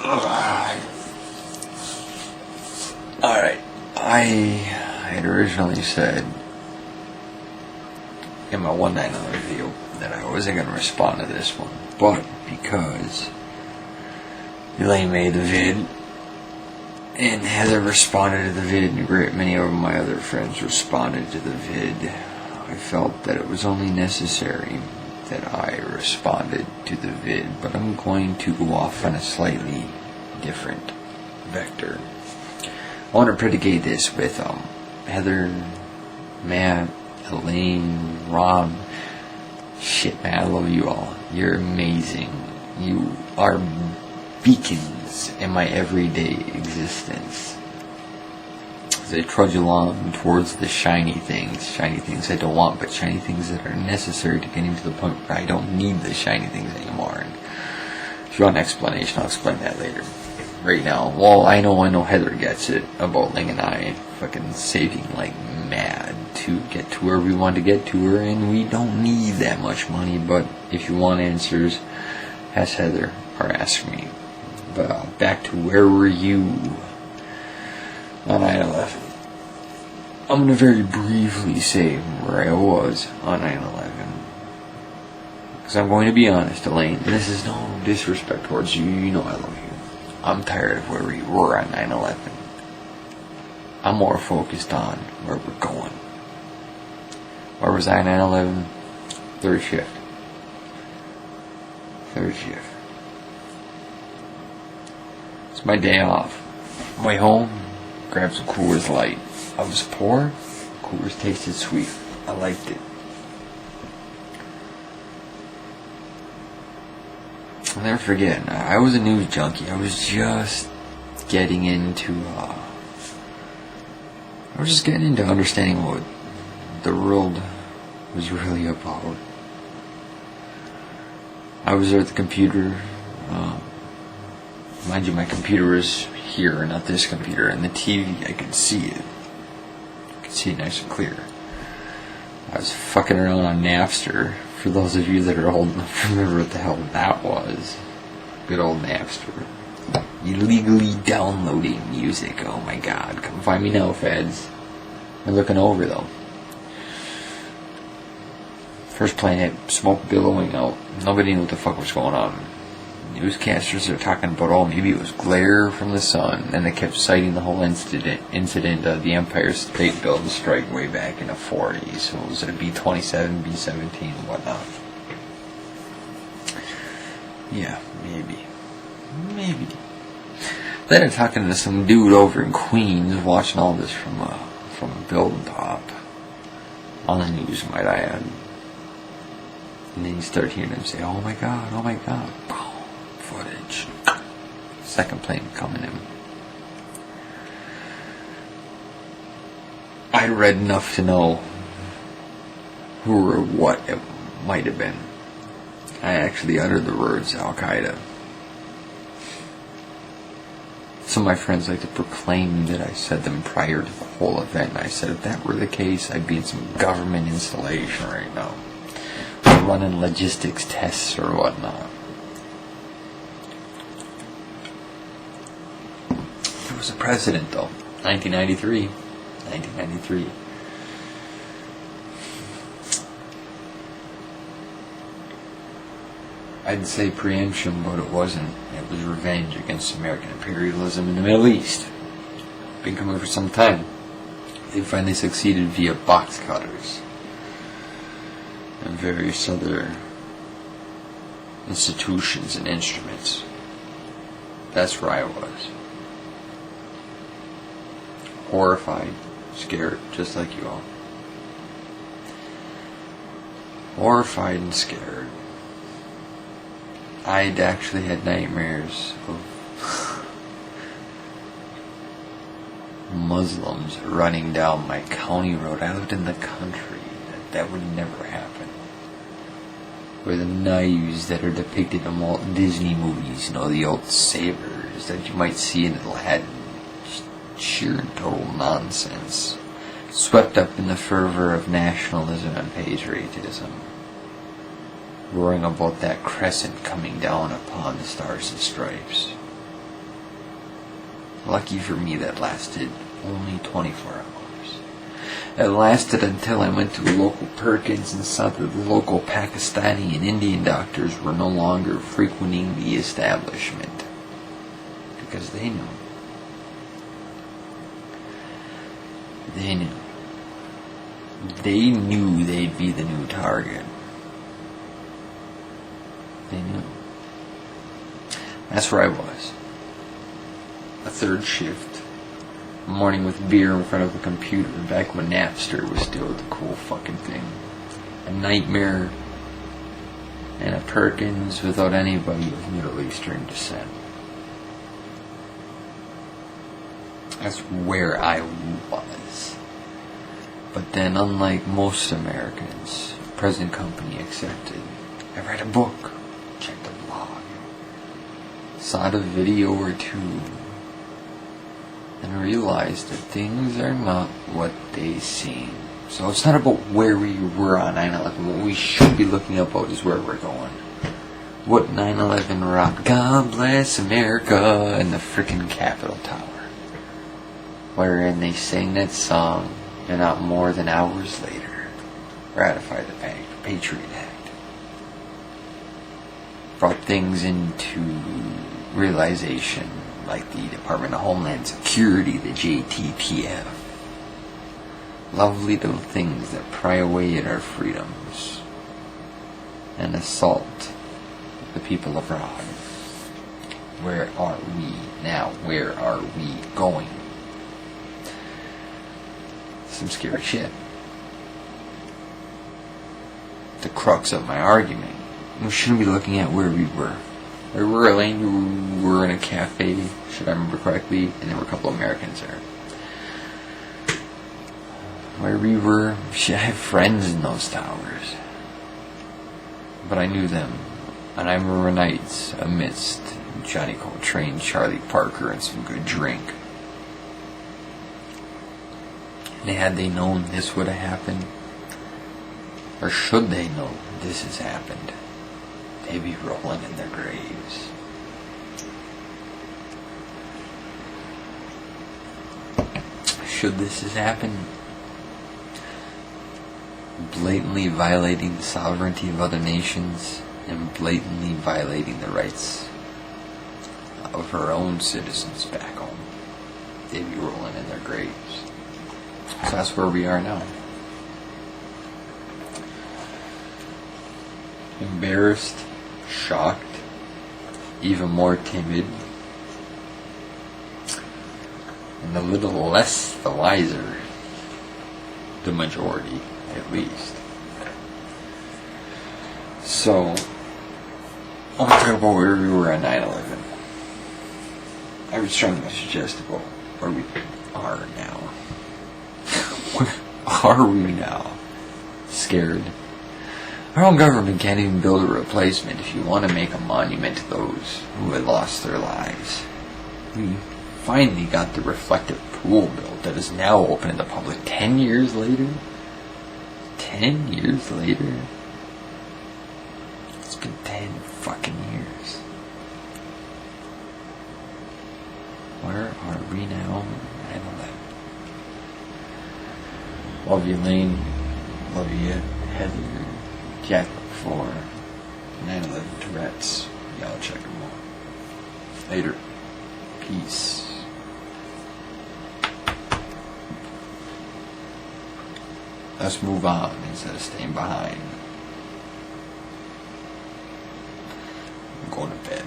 Alright, I had originally said in my 199 video that I wasn't going to respond to this one, but because Elaine made the vid and Heather responded to the vid and many of my other friends responded to the vid, I felt that it was only necessary that I responded to the vid, but I'm going to go off on a slightly different vector. I want to predicate this with Heather, Matt, Elaine, Rob. Shit, man, I love you all. You're amazing. You are beacons in my everyday existence. As I trudge along towards the shiny things I don't want, but shiny things that are necessary to getting to the point where I don't need the shiny things anymore. And if you want an explanation, I'll explain that later. Right now, well, I know Heather gets it about Ling and I fucking saving like mad to get to where we want to get to her, and we don't need that much money, but if you want answers, ask Heather or ask me. But back to where were you on 9/11? I'm going to very briefly say where I was on 9/11. Because I'm going to be honest, Elaine, and this is no disrespect towards you, you know I love you. I'm tired of where we were on 9/11. I'm more focused on where we're going. Where was I on 9/11? Third shift. It's my day off. Way home, grab some Coors Light. I was poor, Coors tasted sweet. I liked it. I'll never forget, I was a news junkie. I was just getting into understanding what the world was really about. I was there at the computer. Mind you, my computer is here, not this computer. And the TV, I could see it. I could see it nice and clear. I was fucking around on Napster. For those of you that are old enough to remember what the hell that was. Good old Napster. Illegally downloading music. Oh my god. Come find me now, feds. I'm looking over though. First plane hit, smoke billowing out. Nobody knew what the fuck was going on. Newscasters are talking about, oh, maybe it was glare from the sun, and they kept citing the whole incident of the Empire State Building strike way back in the 40s. So was it a B-27, B-17, whatnot? Yeah, maybe. Then they're talking to some dude over in Queens, watching all this from a building top on the news, might I add. And then you start hearing them say, oh my god, boom, footage. Second plane coming in. I read enough to know who or what it might have been. I actually uttered the words Al-Qaeda. Some of my friends like to proclaim that I said them prior to the whole event. And I said if that were the case, I'd be in some government installation right now, running logistics tests or whatnot. There was a president though, 1993. I'd say preemption, but it wasn't. It was revenge against American imperialism in the Middle East. Been coming for some time. They finally succeeded via box cutters and various other institutions and instruments. That's where I was. Horrified, scared, just like you all. Horrified and scared. I'd actually had nightmares of Muslims running down my county road. I lived in the country. That would never happen. Or the knives that are depicted in Walt Disney movies, you know, the old sabers that you might see in Aladdin. Just sheer and total nonsense. Swept up in the fervor of nationalism and patriotism. Roaring about that crescent coming down upon the stars and stripes. Lucky for me, that lasted only 24 hours. It lasted until I went to a local Perkins and saw that the local Pakistani and Indian doctors were no longer frequenting the establishment. Because they knew. They knew. They knew they'd be the new target. They knew. That's where I was. A third shift. Morning with beer in front of a computer back when Napster was still the cool fucking thing. A nightmare and a Perkins without anybody of Middle Eastern descent. That's where I was. But then, unlike most Americans, present company accepted. I read a book, checked a blog, saw a video or two, and realized that things are not what they seem. So it's not about where we were on 9/11. What we should be looking about is where we're going. What 9/11 rocked? God bless America in the frickin' Capitol Tower. Wherein they sang that song, and not more than hours later, ratified the Patriot Act. Brought things into realization, like the Department of Homeland Security, the JTTF. Lovely little things that pry away at our freedoms and assault the people abroad. Where are we now? Where are we going? Some scary shit. The crux of my argument. We shouldn't be looking at where we were. We were, Elaine, we were in a cafe, should I remember correctly, and there were a couple of Americans there. Where we were, I had friends in those towers. But I knew them, and I remember nights amidst Johnny Coltrane, Charlie Parker, and some good drink. And had they known this would have happened, or should they know this has happened, they'd be rolling in their graves. Should this has happened, blatantly violating the sovereignty of other nations and blatantly violating the rights of her own citizens back home, they'd be rolling in their graves. So that's where we are now. Embarrassed, shocked, even more timid, and a little less the wiser, the majority at least. So, I want to talk about where we were on 9/11. I was trying to suggest about where we are now. Where are we now? Scared. Our own government can't even build a replacement if you want to make a monument to those who had lost their lives. We finally got the reflective pool built that is now open to the public 10 years later. 10 years later? It's been 10 fucking years. Where are we now? 9/11. Love you, Lane. Love you, Heather. Jack for 9/11 Tourette's. Y'all check them out. Later. Peace. Let's move on instead of staying behind. I'm going to bed.